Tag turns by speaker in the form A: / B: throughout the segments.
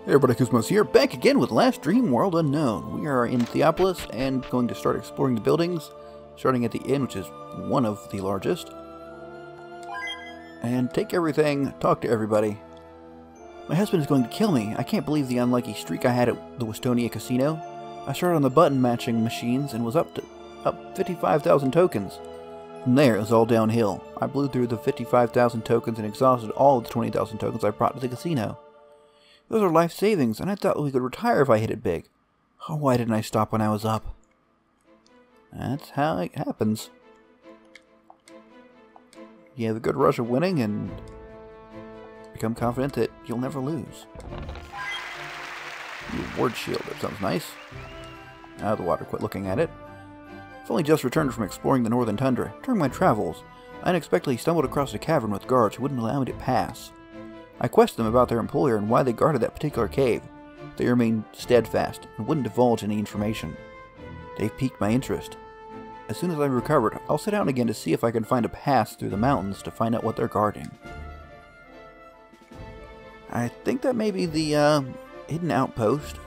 A: Hey everybody, Koosemose here, back again with Last Dream World Unknown. We are in Theopolis and going to start exploring the buildings, starting at the inn, which is one of the largest. And take everything, talk to everybody. My husband is going to kill me. I can't believe the unlucky streak I had at the Westonia Casino. I started on the button matching machines and was up 55,000 tokens. From there, it was all downhill. I blew through the 55,000 tokens and exhausted all of the 20,000 tokens I brought to the casino. Those are life savings, and I thought we could retire if I hit it big. Oh, why didn't I stop when I was up? That's how it happens. You have a good rush of winning, and become confident that you'll never lose. New ward shield, that sounds nice. Out of the water, quit looking at it. I've only just returned from exploring the northern tundra. During my travels, I unexpectedly stumbled across a cavern with guards who wouldn't allow me to pass. I questioned them about their employer and why they guarded that particular cave. They remained steadfast and wouldn't divulge any information. They've piqued my interest. As soon as I've recovered, I'll sit down again to see if I can find a pass through the mountains to find out what they're guarding. I think that may be the hidden outpost.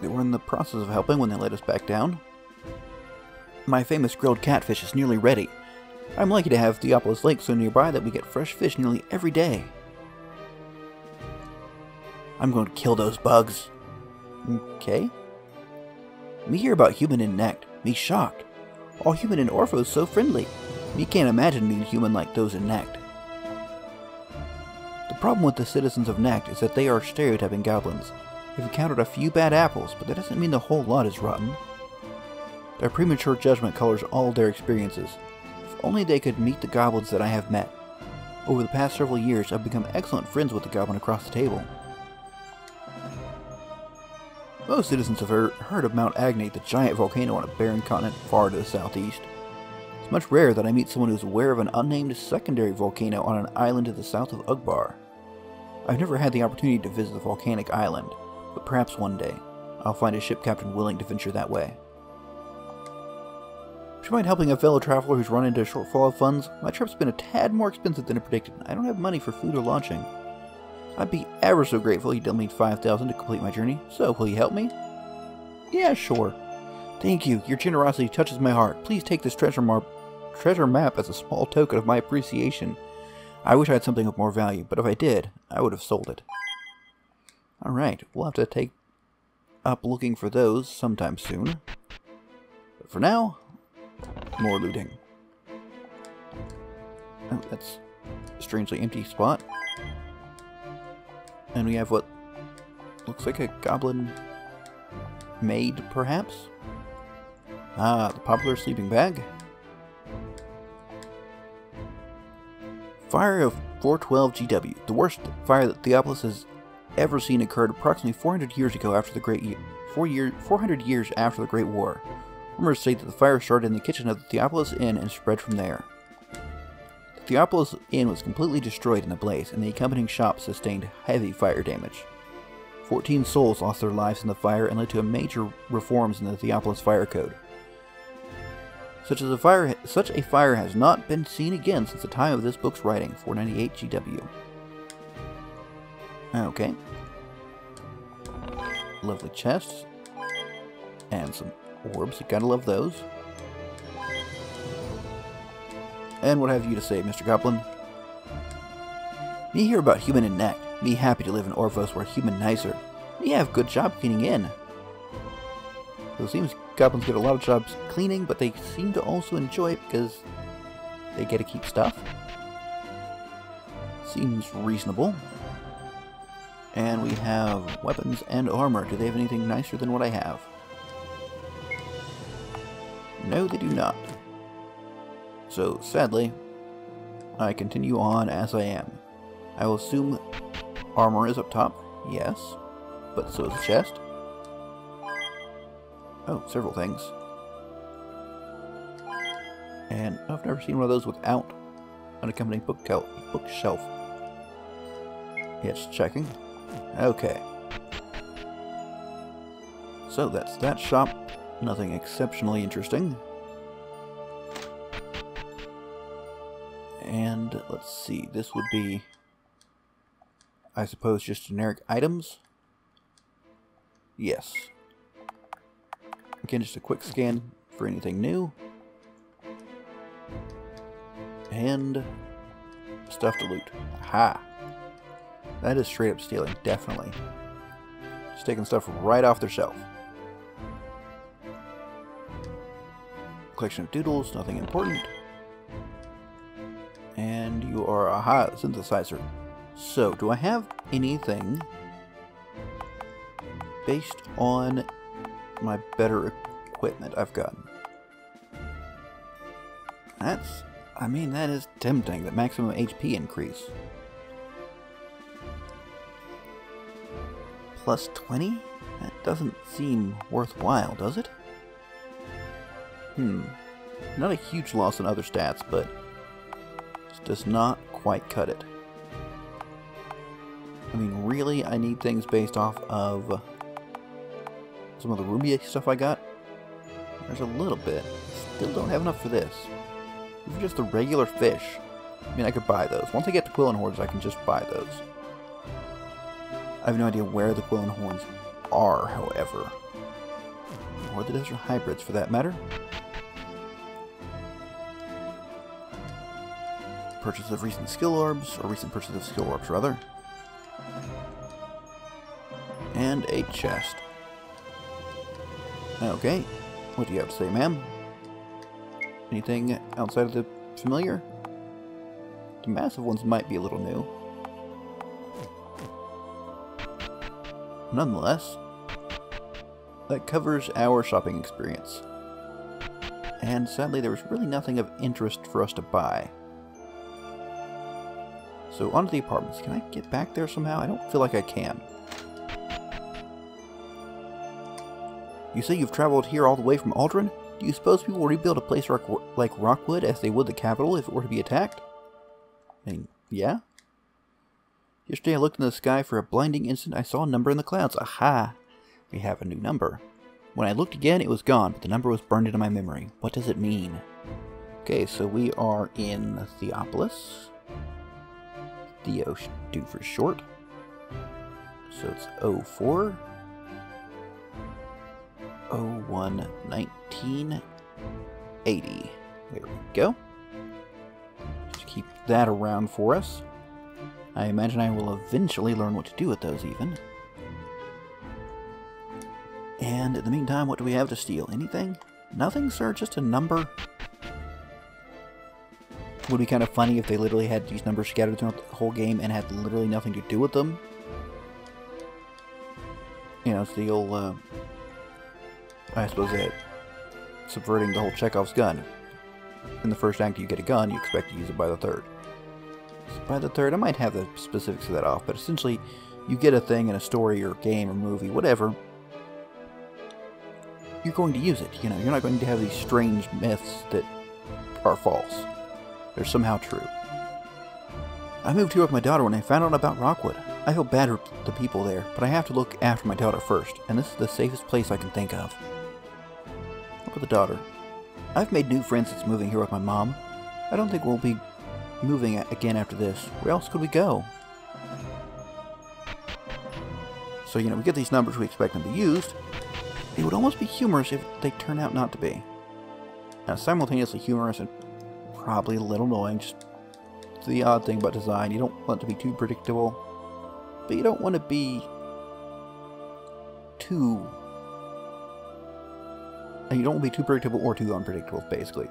A: They were in the process of helping when they let us back down. My famous grilled catfish is nearly ready. I'm lucky to have Theopolis Lake so nearby that we get fresh fish nearly every day. I'm going to kill those bugs. Okay. Me hear about human in Nect. Me shocked. All human in Orpho's so friendly. Me can't imagine being human like those in Nect. The problem with the citizens of Nect is that they are stereotyping goblins. They've encountered a few bad apples, but that doesn't mean the whole lot is rotten. Their premature judgment colors all their experiences. Only they could meet the goblins that I have met. Over the past several years, I've become excellent friends with the goblin across the table. Most citizens have heard of Mount Agni, the giant volcano on a barren continent far to the southeast. It's much rarer that I meet someone who's aware of an unnamed secondary volcano on an island to the south of Ugbar. I've never had the opportunity to visit the volcanic island, but perhaps one day, I'll find a ship captain willing to venture that way. Would you mind helping a fellow traveler who's run into a shortfall of funds? My trip's been a tad more expensive than I predicted. I don't have money for food or lodging. I'd be ever so grateful you'd donate 5,000 to complete my journey. So, will you help me? Yeah, sure. Thank you. Your generosity touches my heart. Please take this treasure map as a small token of my appreciation. I wish I had something of more value, but if I did, I would have sold it. Alright, we'll have to take up looking for those sometime soon. But for now, more looting. Oh, that's a strangely empty spot. And we have what looks like a goblin maid, perhaps? Ah, the popular sleeping bag. Fire of 412 GW. The worst fire that Theopolis has ever seen occurred approximately 400 years ago after the Great 400 years after the Great War. Rumors say that the fire started in the kitchen of the Theopolis Inn and spread from there. The Theopolis Inn was completely destroyed in the blaze, and the accompanying shop sustained heavy fire damage. 14 souls lost their lives in the fire and led to major reforms in the Theopolis Fire Code. Such a fire has not been seen again since the time of this book's writing, 498 GW. Okay. Lovely chests. And some orbs, you gotta love those. And what have you to say, Mr. Goblin? Me hear about human in Nect. Me happy to live in Orphos where human nicer. Me have good job cleaning in. So it seems goblins get a lot of jobs cleaning, but they seem to also enjoy it because they get to keep stuff. Seems reasonable. And we have weapons and armor. Do they have anything nicer than what I have? No, they do not. So, sadly, I continue on as I am. I will assume armor is up top. Yes. But so is the chest. Oh, several things. And I've never seen one of those without an accompanying bookshelf. Yeah, just checking. Okay. So that's that shop. Nothing exceptionally interesting. And let's see, this would be I suppose just generic items? Yes. Again, just a quick scan for anything new. And stuff to loot. Aha! That is straight up stealing, definitely. Just taking stuff right off their shelf. Collection of doodles, nothing important. And you are, aha, synthesizer. So, do I have anything based on my better equipment I've gotten? That's, I mean, that is tempting, the maximum HP increase. Plus 20? That doesn't seem worthwhile, does it? Not a huge loss in other stats, but this does not quite cut it. I mean, really, I need things based off of some of the ruby stuff I got. There's a little bit. Still don't have enough for this. Even just the regular fish. I mean, I could buy those. Once I get to Quillen Horns, I can just buy those. I have no idea where the Quillen Horns are, however. Or the desert hybrids, for that matter. Purchase of recent skill orbs, or recent purchase of skill orbs, rather. And a chest. Okay, what do you have to say, ma'am? Anything outside of the familiar? The massive ones might be a little new. Nonetheless, that covers our shopping experience. And sadly, there was really nothing of interest for us to buy. So, onto the apartments. Can I get back there somehow? I don't feel like I can. You say you've traveled here all the way from Aldrin? Do you suppose people will rebuild a place like Rockwood as they would the capital if it were to be attacked? I mean, yeah? Yesterday I looked in the sky for a blinding instant. I saw a number in the clouds. Aha! We have a new number. When I looked again, it was gone, but the number was burned into my memory. What does it mean? Okay, so we are in Theopolis. Theo should do for short. So it's 04. 01 1980. There we go. Just keep that around for us. I imagine I will eventually learn what to do with those even. And in the meantime, what do we have to steal? Anything? Nothing, sir? Just a number? Would be kind of funny if they literally had these numbers scattered throughout the whole game and had literally nothing to do with them. You know, it's the old, I suppose that subverting the whole Chekhov's gun. In the first act you get a gun, you expect to use it by the third. So by the third, I might have the specifics of that off, but essentially, you get a thing in a story or game or movie, whatever, you're going to use it. You know, you're not going to have these strange myths that are false. They're somehow true. I moved here with my daughter when I found out about Rockwood. I feel bad for the people there, but I have to look after my daughter first, and this is the safest place I can think of. What about the daughter? I've made new friends since moving here with my mom. I don't think we'll be moving again after this. Where else could we go? So, you know, we get these numbers, we expect them to be used. It would almost be humorous if they turn out not to be. Now, simultaneously humorous and probably a little annoying. Just the odd thing about design. You don't want it to be too predictable, but you don't want to be too... You don't want to be too predictable or too unpredictable, basically.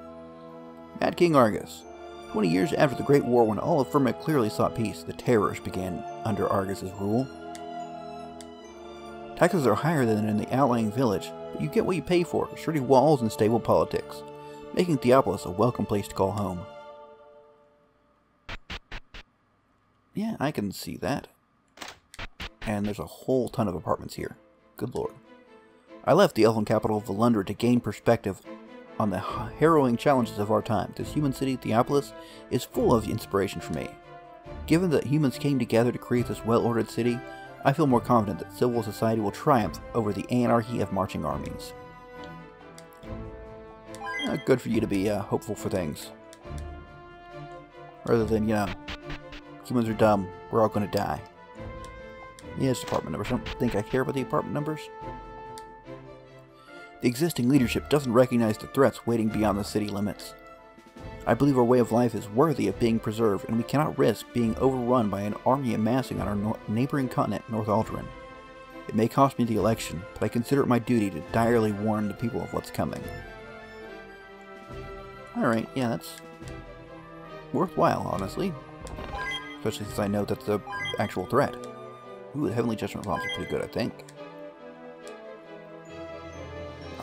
A: Mad King Argus. 20 years after the Great War, when all of Firma clearly sought peace, the terrors began under Argus's rule. Taxes are higher than in the outlying village, but you get what you pay for, sturdy walls and stable politics, making Theopolis a welcome place to call home. Yeah, I can see that. And there's a whole ton of apartments here. Good lord. I left the elven capital of Volundra to gain perspective on the harrowing challenges of our time. This human city, Theopolis, is full of inspiration for me. Given that humans came together to create this well-ordered city, I feel more confident that civil society will triumph over the anarchy of marching armies. Good for you to be hopeful for things. Rather than, you know, humans are dumb, we're all going to die. Yeah, it's apartment numbers. I don't think I care about the apartment numbers. The existing leadership doesn't recognize the threats waiting beyond the city limits. I believe our way of life is worthy of being preserved, and we cannot risk being overrun by an army amassing on our neighboring continent, North Alderaan. It may cost me the election, but I consider it my duty to direly warn the people of what's coming. Alright, yeah, that's worthwhile, honestly. Especially since I know that's the actual threat. Ooh, the Heavenly Judgment bombs are pretty good, I think.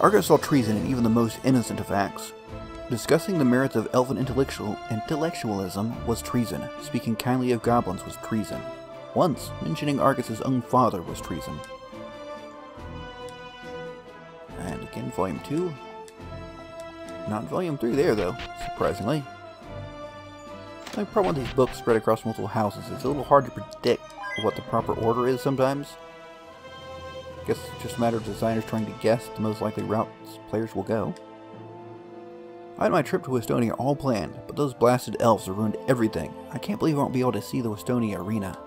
A: Argus saw treason in even the most innocent of acts. Discussing the merits of elven intellectualism was treason. Speaking kindly of goblins was treason. Once, mentioning Argus's own father was treason. And again, Volume 2. Not Volume 3 there, though, surprisingly. The only problem with these books spread across multiple houses is it's a little hard to predict what the proper order is sometimes. I guess it's just a matter of designers trying to guess the most likely routes players will go. I had my trip to Westonia all planned, but those blasted elves have ruined everything. I can't believe I won't be able to see the Westonia arena.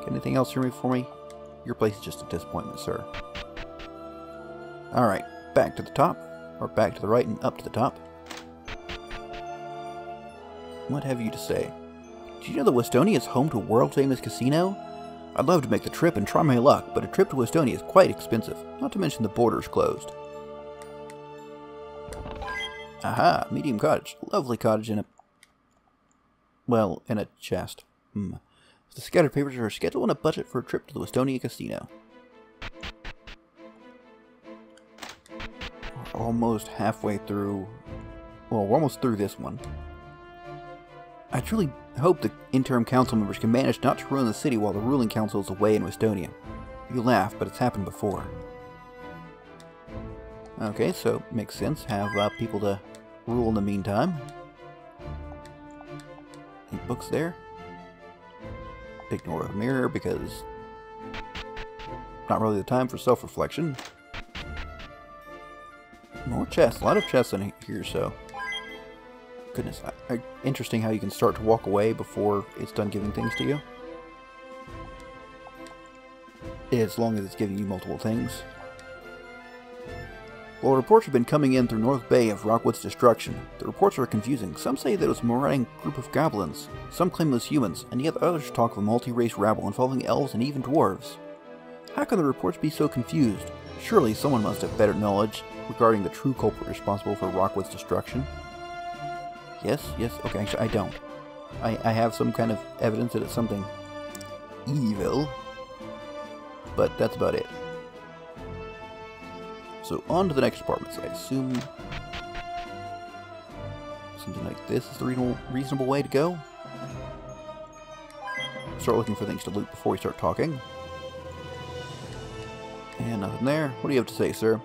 A: Got anything else for me? Your place is just a disappointment, sir. Alright, back to the top. Or back to the right and up to the top. What have you to say? Did you know that Westonia is home to a world-famous casino? I'd love to make the trip and try my luck, but a trip to Westonia is quite expensive, not to mention the border's closed. Aha, medium cottage. Lovely cottage in a... well, in a chest. The scattered papers are scheduled on a budget for a trip to the Westonia casino. We're almost halfway through... well, we're almost through this one. I truly hope the interim council members can manage not to ruin the city while the ruling council is away in Westonia. You laugh, but it's happened before. Okay, so makes sense. Have people to rule in the meantime. Any books there? Ignore the mirror because not really the time for self-reflection. More chests. A lot of chests in here, so... goodness. Interesting how you can start to walk away before it's done giving things to you. As long as it's giving you multiple things. Well, reports have been coming in through North Bay of Rockwood's destruction. The reports are confusing. Some say that it was a marauding group of goblins. Some claim it was humans, and yet others talk of a multi-race rabble involving elves and even dwarves. How can the reports be so confused? Surely someone must have better knowledge regarding the true culprit responsible for Rockwood's destruction. Yes, okay, actually I don't. I have some kind of evidence that it's something evil, but that's about it. So on to the next apartments. I assume something like this is the reasonable way to go. Start looking for things to loot before we start talking. And nothing there. What do you have to say, sir?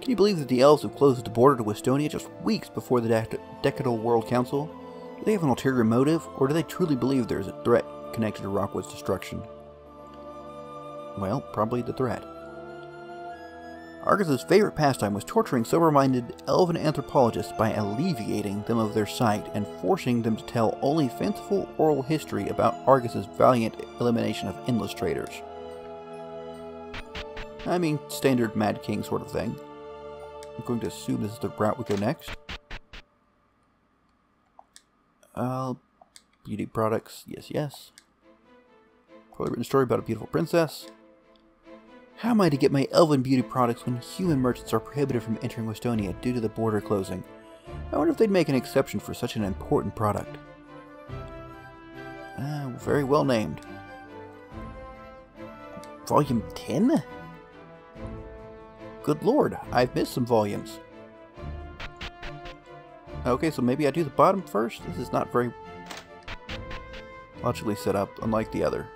A: Can you believe that the elves have closed the border to Westonia just weeks before the Decadal World Council? Do they have an ulterior motive, or do they truly believe there is a threat connected to Rockwood's destruction? Well, probably the threat. Argus's favorite pastime was torturing sober-minded elven anthropologists by alleviating them of their sight and forcing them to tell only fanciful oral history about Argus's valiant elimination of endless traitors. I mean, standard Mad King sort of thing. I'm going to assume this is the route we go next. Beauty products, yes. Probably written a story about a beautiful princess. How am I to get my elven beauty products when human merchants are prohibited from entering Westonia due to the border closing? I wonder if they'd make an exception for such an important product. Very well named. Volume 10? Good lord, I've missed some volumes. Okay, so maybe I do the bottom first? This is not very logically set up, unlike the other.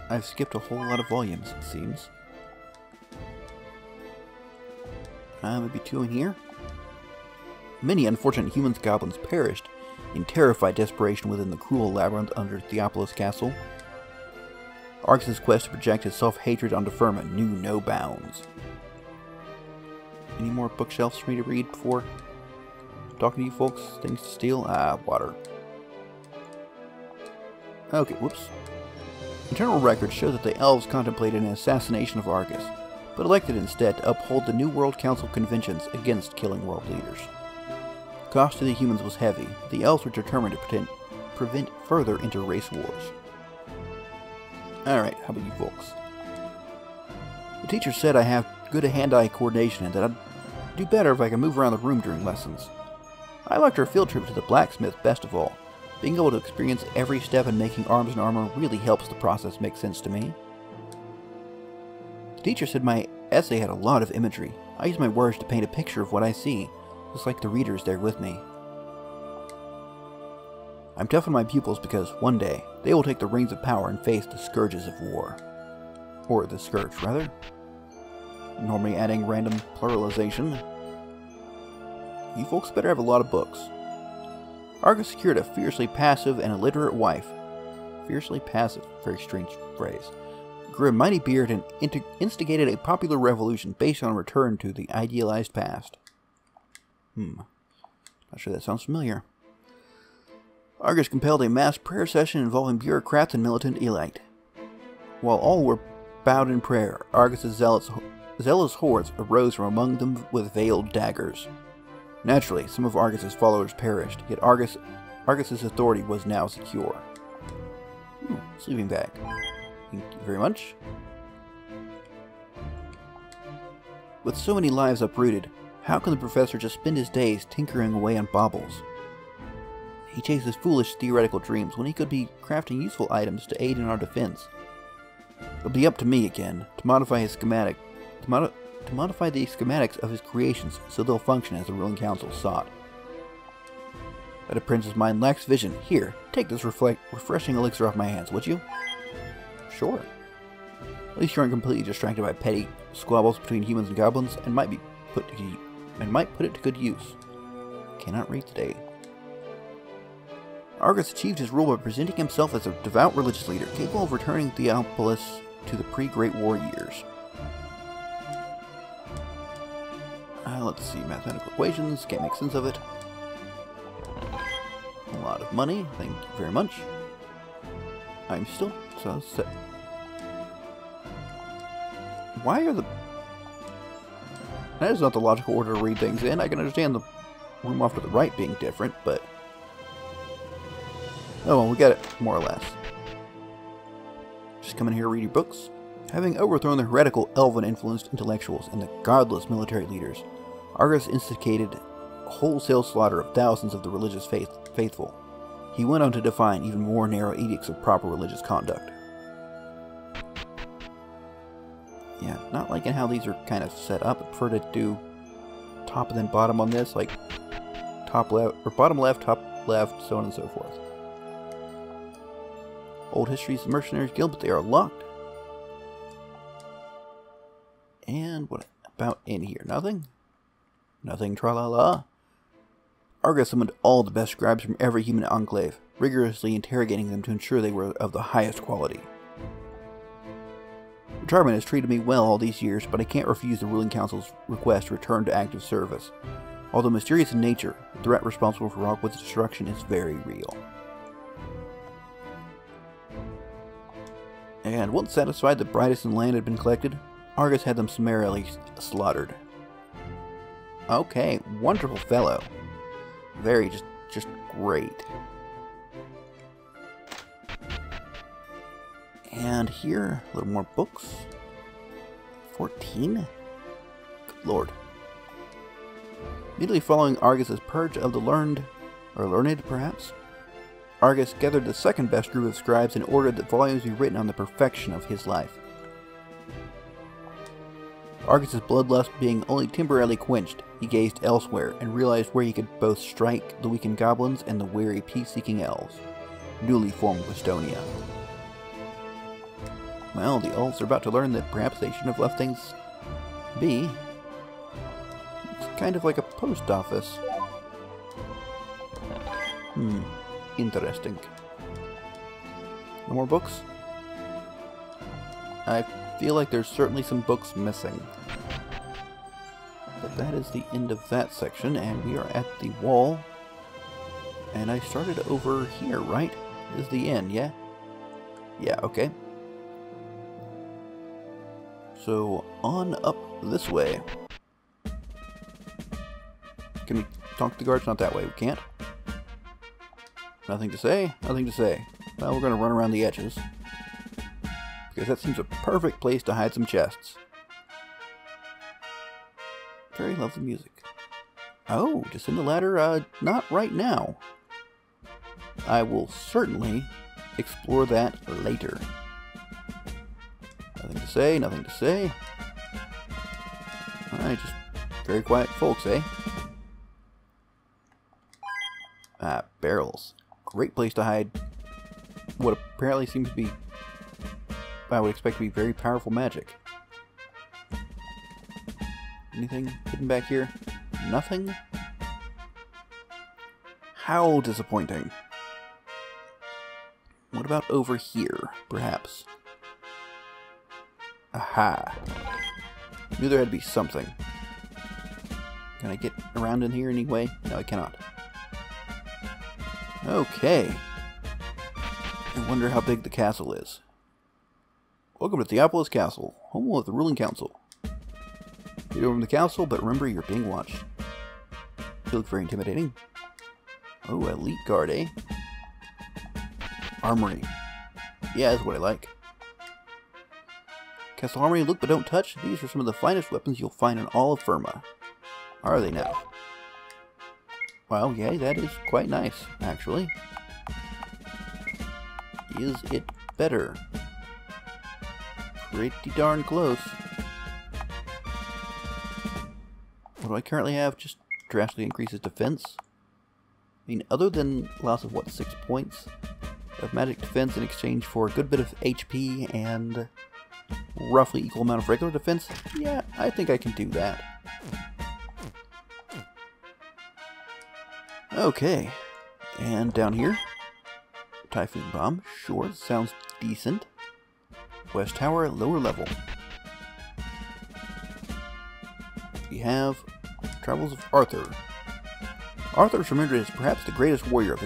A: I've skipped a whole lot of volumes, it seems. Maybe 2 in here? Many unfortunate humans and goblins perished in terrified desperation within the cruel labyrinth under Theopolis Castle. Argus's quest to project his self-hatred onto Firma knew no bounds. Any more bookshelves for me to read before talking to you folks? Things to steal? Water. Okay, whoops. Internal records show that the elves contemplated an assassination of Argus, but elected instead to uphold the New World Council conventions against killing world leaders. The cost to the humans was heavy. The elves were determined to prevent further inter-race wars. Alright, how about you folks? The teacher said I have good hand-eye coordination and that I'd do better if I could move around the room during lessons. I liked our field trip to the blacksmith best of all. Being able to experience every step in making arms and armor really helps the process make sense to me. The teacher said my essay had a lot of imagery. I use my words to paint a picture of what I see, just like the readers there with me. I'm tough on my pupils because one day they will take the reins of power and face the scourges of war. Or the scourge, rather. Normally adding random pluralization. You folks better have a lot of books. Argus secured a fiercely passive and illiterate wife. Fiercely passive, very strange phrase. Grew a mighty beard and instigated a popular revolution based on a return to the idealized past. Not sure that sounds familiar. Argus compelled a mass prayer session involving bureaucrats and militant elite. While all were bowed in prayer, Argus's zealous hordes arose from among them with veiled daggers. Naturally, some of Argus's followers perished, yet Argus's authority was now secure. Sleeping bag. Thank you very much. With so many lives uprooted, how can the professor just spend his days tinkering away on baubles? He chases foolish theoretical dreams when he could be crafting useful items to aid in our defense. It'll be up to me again to modify his schematic, to modify the schematics of his creations so they'll function as the ruling council sought. That apprentice's mind lacks vision. Here, take this refreshing elixir off my hands, would you? Sure. At least you aren't completely distracted by petty squabbles between humans and goblins, and might put it to good use. Cannot read today. Argus achieved his role by presenting himself as a devout religious leader, capable of returning Theopolis to the pre-Great War years. Let's see, mathematical equations, can't make sense of it. A lot of money, thank you very much. I'm still so set. Why are the... That is not the logical order to read things in. I can understand the room off to the right being different, but... Oh well, we got it, more or less. Just come in here, read your books. Having overthrown the heretical, elven-influenced intellectuals and the godless military leaders, Argus instigated wholesale slaughter of thousands of the religious faithful. He went on to define even more narrow edicts of proper religious conduct. Yeah, not liking how these are kind of set up. I prefer to do top and then bottom on this, like top left, or bottom left, top left, so on and so forth. Old History's the Mercenaries Guild, but they are locked. And what about in here? Nothing? Nothing, tra-la-la. Argus summoned all the best scribes from every human enclave, rigorously interrogating them to ensure they were of the highest quality. Retirement has treated me well all these years, but I can't refuse the ruling council's request to return to active service. Although mysterious in nature, the threat responsible for Rockwood's destruction is very real. And once satisfied that brightest in land had been collected, Argus had them summarily slaughtered. Okay, wonderful fellow. Very, just great. And here, a little more books. 14? Good lord. Immediately following Argus's purge of the learned perhaps, Argus gathered the second best group of scribes and ordered that volumes be written on the perfection of his life. Argus's bloodlust being only temporarily quenched, he gazed elsewhere and realized where he could both strike the weakened goblins and the wary peace-seeking elves, newly formed Westonia. Well, the elves are about to learn that perhaps they shouldn't have left things be. It's kind of like a post office. Interesting. No more books? I feel like there's certainly some books missing. But that is the end of that section, and we are at the wall. And I started over here, right? This is the end, yeah? Yeah, okay. So, on up this way. Can we talk to the guards? Not that way, we can't. Nothing to say? Nothing to say. Well, we're gonna run around the edges. Because that seems a perfect place to hide some chests. Very lovely music. Oh, descend the ladder? Not right now. I will certainly explore that later. Nothing to say, nothing to say. Alright, just very quiet folks, eh? Ah, barrels. Great place to hide what apparently seems to be, I would expect to be very powerful magic. Anything hidden back here? Nothing? How disappointing. What about over here, perhaps? Aha. Knew there had to be something. Can I get around in here anyway? No, I cannot. Okay. I wonder how big the castle is. Welcome to Theopolis Castle, home of the ruling council. You're over in the castle, but remember you're being watched. You look very intimidating. Oh, elite guard, eh? Armory. Yeah, that's what I like. Castle Armory, look but don't touch. These are some of the finest weapons you'll find in all of Firma. Are they now? Well, yeah, that is quite nice, actually. Is it better? Pretty darn close. What do I currently have? Just drastically increases defense. I mean, other than loss of, what, 6 points of magic defense in exchange for a good bit of HP and roughly equal amount of regular defense, yeah, I think I can do that. Okay, and down here, Typhoon Bomb, sure, sounds decent. West Tower, lower level. We have Travels of Arthur. Arthur is remembered as perhaps the greatest warrior of the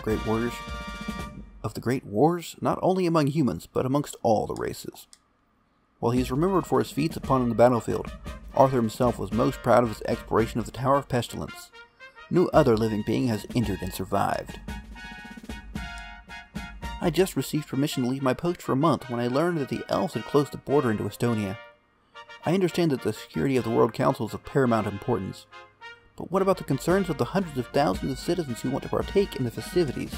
A: Great Wars, not only among humans, but amongst all the races. While he is remembered for his feats upon the battlefield, Arthur himself was most proud of his exploration of the Tower of Pestilence. No other living being has entered and survived. I just received permission to leave my post for a month when I learned that the elves had closed the border into Estonia. I understand that the security of the World Council is of paramount importance. But what about the concerns of the hundreds of thousands of citizens who want to partake in the festivities?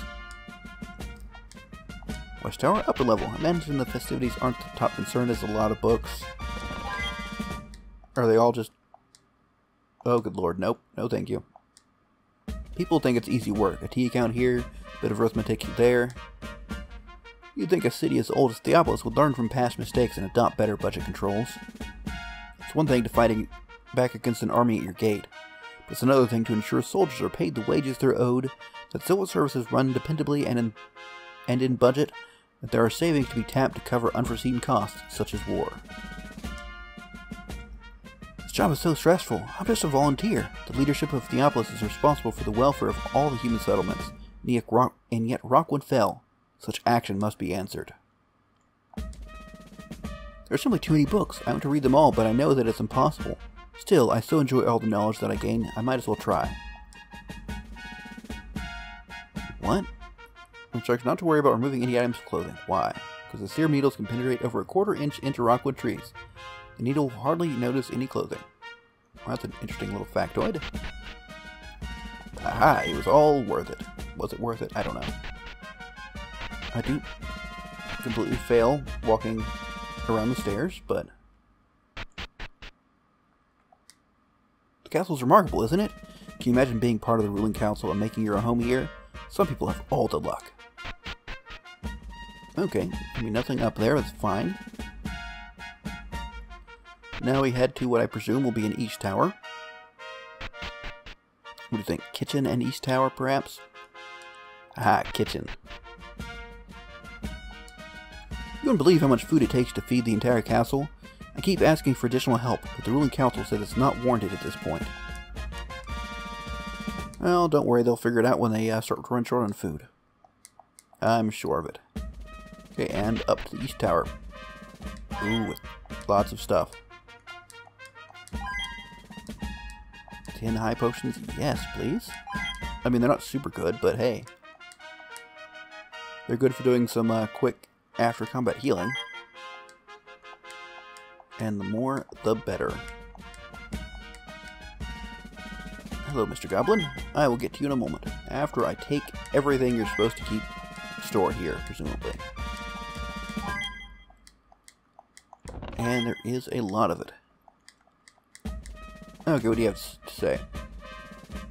A: West Tower, upper level. I imagine the festivities aren't the top concern as a lot of books. Are they all just... Oh, good lord, nope. No thank you. People think it's easy work. A tea account here, a bit of arithmetic there. You'd think a city as old as Theopolis would learn from past mistakes and adopt better budget controls. It's one thing to fighting back against an army at your gate, but it's another thing to ensure soldiers are paid the wages they're owed, that civil services run dependably and in budget, that there are savings to be tapped to cover unforeseen costs, such as war. This job is so stressful. I'm just a volunteer. The leadership of Theopolis is responsible for the welfare of all the human settlements, and yet Rockwood fell. Such action must be answered. There are simply too many books. I want to read them all, but I know that it's impossible. Still, I so enjoy all the knowledge that I gain, I might as well try. What? I'm instructed not to worry about removing any items of clothing. Why? Because the sear needles can penetrate over a quarter-inch into rockwood trees. The needle will hardly notice any clothing. Well, that's an interesting little factoid. Aha, it was all worth it. Was it worth it? I don't know. I do completely fail walking around the stairs, but... The castle's remarkable, isn't it? Can you imagine being part of the ruling council and making your own home here? Some people have all the luck. Okay, I mean, nothing up there, that's fine. Now we head to what I presume will be an east tower. What do you think? Kitchen and east tower, perhaps? Ah, kitchen. You wouldn't believe how much food it takes to feed the entire castle. I keep asking for additional help, but the ruling council said it's not warranted at this point. Well, don't worry, they'll figure it out when they start to run short on food. I'm sure of it. Okay, and up to the East Tower. Ooh, with lots of stuff. 10 high potions? Yes, please. I mean, they're not super good, but hey. They're good for doing some quick after-combat healing. And the more, the better. Hello, Mr. Goblin. I will get to you in a moment, after I take everything you're supposed to keep stored here, presumably. And there is a lot of it. Okay, what do you have to say?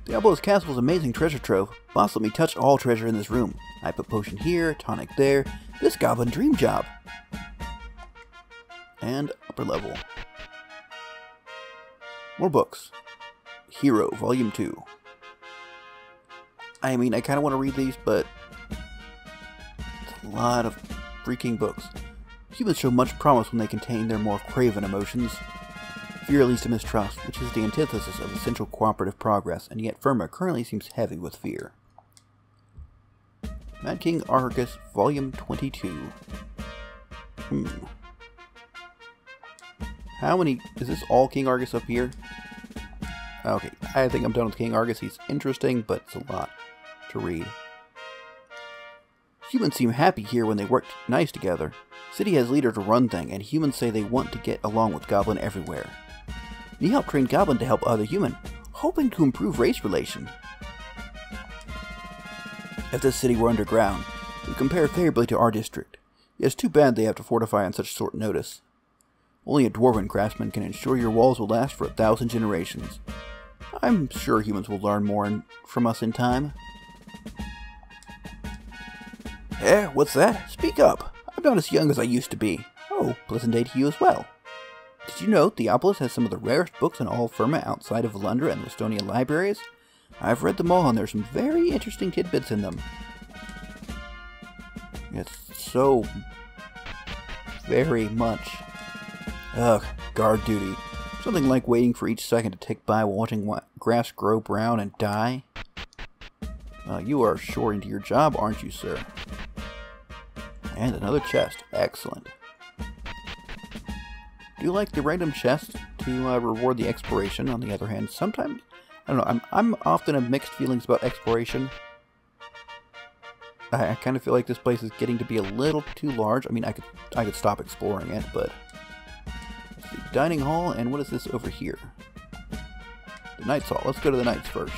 A: Diablo's Castle's amazing treasure trove. Boss let me touch all treasure in this room. I put potion here, tonic there. This goblin dream job. And upper level. More books. Hero, Volume 2. I mean, I kind of want to read these, but it's a lot of freaking books. Humans show much promise when they contain their more craven emotions. Fear leads to mistrust, which is the antithesis of essential cooperative progress, and yet Firma currently seems heavy with fear. Mad King Argus, Volume 22. How many... Is this all King Argus up here? Okay, I think I'm done with King Argus. He's interesting, but it's a lot to read. Humans seem happy here when they work nice together. City has leader to run thing, and humans say they want to get along with Goblin everywhere. Need help train Goblin to help other human, hoping to improve race relation. If this city were underground, it would compare favorably to our district. It's too bad they have to fortify on such short notice. Only a dwarven craftsman can ensure your walls will last for 1,000 generations. I'm sure humans will learn more from us in time. Eh, what's that? Speak up. I'm not as young as I used to be. Oh, pleasant day to you as well. Did you know Theopolis has some of the rarest books in all of Firma outside of Valundra and Westonia libraries? I've read them all and there's some very interesting tidbits in them. It's so... very much. Ugh, guard duty. Something like waiting for each second to tick by while watching grass grow brown and die. You are sure into your job, aren't you, sir? And another chest. Excellent. Do you like the random chest to reward the exploration? On the other hand, sometimes... I don't know, I'm often of mixed feelings about exploration. I kind of feel like this place is getting to be a little too large. I mean, I could stop exploring it, but... Let's see, dining hall, and what is this over here? The Knights Hall. Let's go to the Knights first.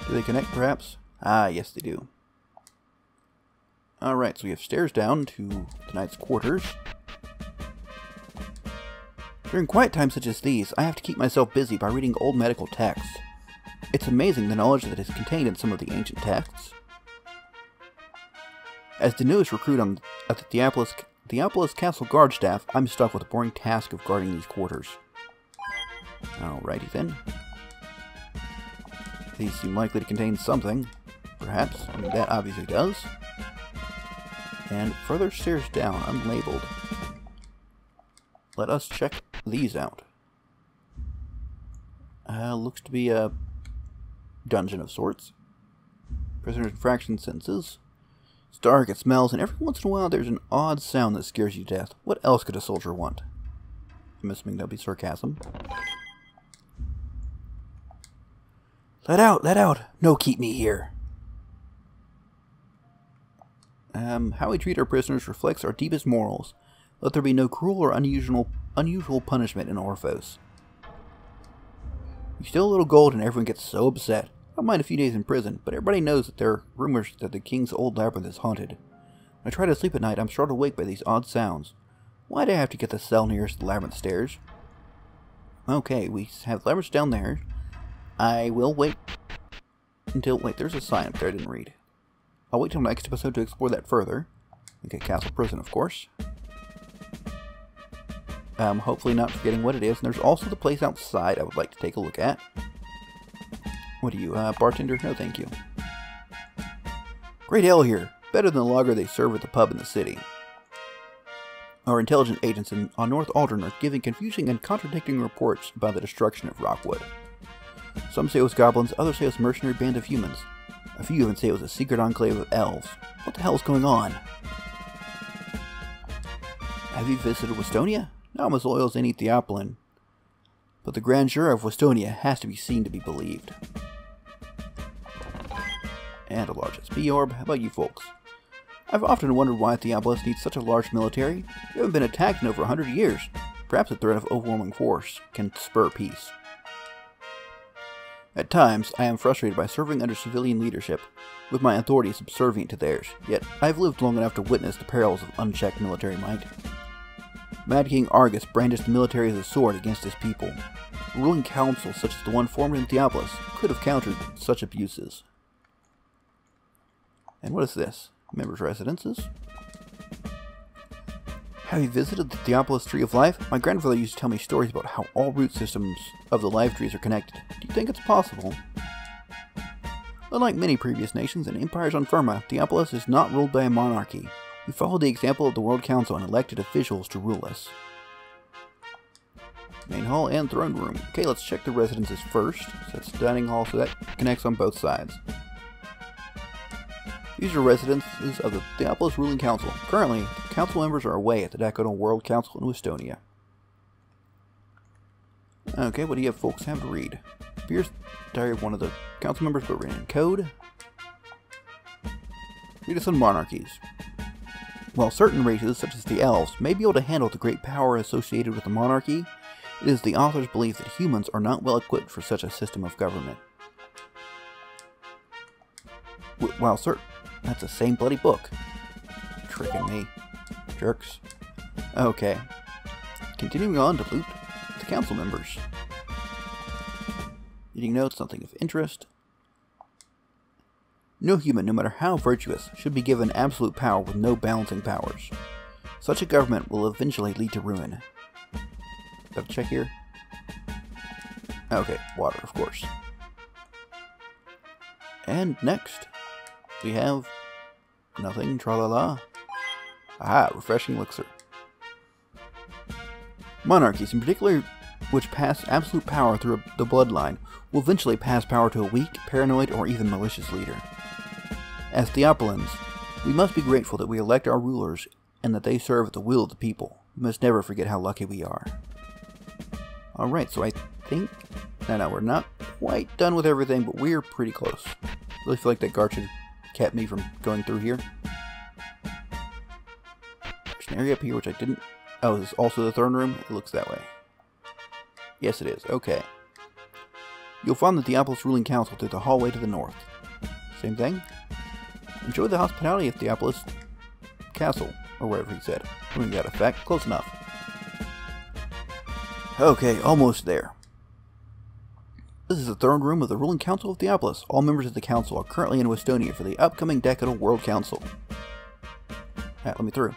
A: Do they connect, perhaps? Ah, yes they do. Alright, so we have stairs down to the Knights' quarters. During quiet times such as these, I have to keep myself busy by reading old medical texts. It's amazing the knowledge that is contained in some of the ancient texts. As the newest recruit at the Theopolis Castle Guard staff, I'm stuck with the boring task of guarding these quarters. Alrighty then. These seem likely to contain something. Perhaps. I mean, that obviously does. And further stairs down, unlabeled. Let us check these out. Looks to be a dungeon of sorts. Prisoner's fraction senses. It's dark, it smells, and every once in a while there's an odd sound that scares you to death. What else could a soldier want? I'm assuming that'll be sarcasm. Let out! Let out! No, keep me here! How we treat our prisoners reflects our deepest morals. Let there be no cruel or unusual punishment in Orphos. You steal a little gold and everyone gets so upset. I don't mind a few days in prison, but everybody knows that there are rumors that the king's old labyrinth is haunted. When I try to sleep at night, I'm startled awake by these odd sounds. Why do I have to get the cell nearest the labyrinth stairs? Okay, we have the labyrinth down there. I will wait until... Wait, there's a sign up there I didn't read. I'll wait till next episode to explore that further. Okay, Castle Prison, of course. Hopefully not forgetting what it is. And there's also the place outside I would like to take a look at. What are you, bartender? No, thank you. Great ale here. Better than the lager they serve at the pub in the city. Our intelligence agents on North Aldrin are giving confusing and contradicting reports about the destruction of Rockwood. Some say it was goblins, others say it was a mercenary band of humans. A few even say it was a secret enclave of elves. What the hell is going on? Have you visited Westonia? Now I'm as loyal as any Theopolis, but the grandeur of Westonia has to be seen to be believed. And a large SP orb. How about you folks? I've often wondered why Theopolis needs such a large military. We haven't been attacked in over 100 years. Perhaps the threat of overwhelming force can spur peace. At times, I am frustrated by serving under civilian leadership, with my authority subservient to theirs, yet I have lived long enough to witness the perils of unchecked military might. Mad King Argus brandished the military as a sword against his people. A ruling council such as the one formed in Theopolis could have countered such abuses. And what is this? Members' residences? Have you visited the Theopolis Tree of Life? My grandfather used to tell me stories about how all root systems of the life trees are connected. Do you think it's possible? Unlike many previous nations and empires on Firma, Theopolis is not ruled by a monarchy. We follow the example of the World Council and elected officials to rule us. Main hall and throne room. Okay, let's check the residences first. So that's the dining hall, so that connects on both sides. These are residences of the Theopolis Ruling Council. Currently, the council members are away at the Decadal World Council in Westonia. Okay, what do you have folks have to read? Here's diary of one of the council members, but written in code. Read us on monarchies. While certain races, such as the elves, may be able to handle the great power associated with the monarchy, it is the author's belief that humans are not well equipped for such a system of government. While certain... That's the same bloody book. Tricking me. Jerks. Okay. Continuing on to loot the council members. Reading notes, something of interest. No human, no matter how virtuous, should be given absolute power with no balancing powers. Such a government will eventually lead to ruin. Got to check here? Okay, water, of course. And next, we have nothing, tra-la-la. Ah, refreshing elixir. Monarchies, in particular, which pass absolute power through the bloodline, will eventually pass power to a weak, paranoid, or even malicious leader. As Theopolians, we must be grateful that we elect our rulers and that they serve at the will of the people. We must never forget how lucky we are. Alright, so I think... No, we're not quite done with everything, but we're pretty close. Really feel like that guard should kept me from going through here. There's an area up here which I didn't... Oh, is this also the throne room? It looks that way. Yes, it is. Okay. You'll find the Theopolis Ruling Council through the hallway to the north. Same thing. Enjoy the hospitality of Theopolis Castle, or whatever he said. Something to that effect. Close enough. Okay, almost there. This is the throne room of the Ruling Council of Theopolis. All members of the council are currently in Westonia for the upcoming Decadal World Council. Let me through.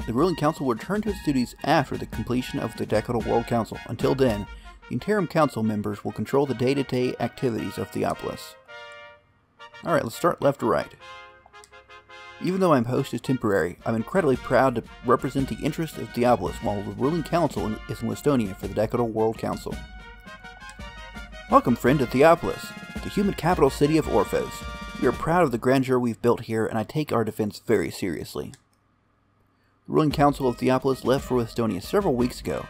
A: The Ruling Council will return to its duties after the completion of the Decadal World Council. Until then, the interim council members will control the day-to-day activities of Theopolis. Alright, let's start left to right. Even though my post is temporary, I'm incredibly proud to represent the interests of Theopolis while the Ruling Council is in Westonia for the Decadal World Council. Welcome, friend, to Theopolis, the human capital city of Orphos. We are proud of the grandeur we've built here, and I take our defense very seriously. The Ruling Council of Theopolis left for Westonia several weeks ago.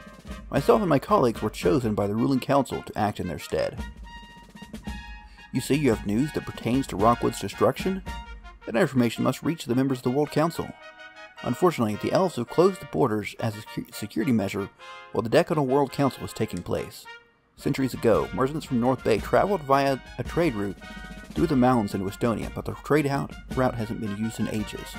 A: Myself and my colleagues were chosen by the Ruling Council to act in their stead. You say you have news that pertains to Rockwood's destruction? That information must reach the members of the World Council. Unfortunately, the elves have closed the borders as a security measure while the Decadal World Council is taking place. Centuries ago, merchants from North Bay traveled via a trade route through the mountains into Westonia, but the trade route hasn't been used in ages.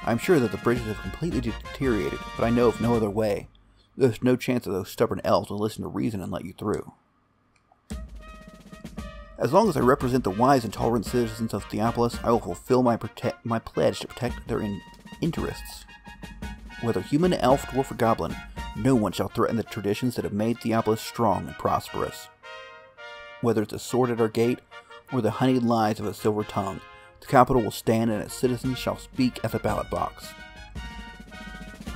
A: I'm sure that the bridges have completely deteriorated, but I know of no other way. There's no chance that those stubborn elves will listen to reason and let you through. As long as I represent the wise and tolerant citizens of Theopolis, I will fulfill my pledge to protect their interests. Whether human, elf, dwarf, or goblin, no one shall threaten the traditions that have made Theopolis strong and prosperous. Whether it's a sword at our gate, or the honeyed lies of a silver tongue, the capital will stand and its citizens shall speak at the ballot box.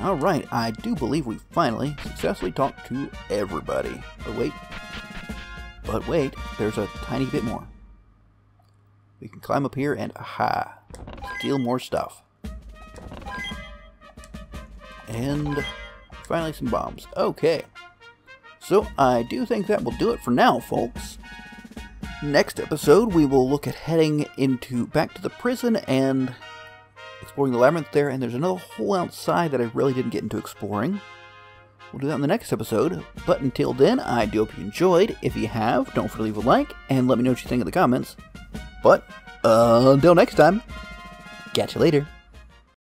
A: Alright, I do believe we finally successfully talked to everybody. But wait, there's a tiny bit more. We can climb up here and, aha, steal more stuff. And finally some bombs. Okay. So I do think that will do it for now, folks. Next episode, we will look at heading back to the prison and exploring the labyrinth there. And there's another hole outside that I really didn't get into exploring. We'll do that in the next episode. But until then, I do hope you enjoyed. If you have, don't forget to leave a like and let me know what you think in the comments. But until next time, catch you later.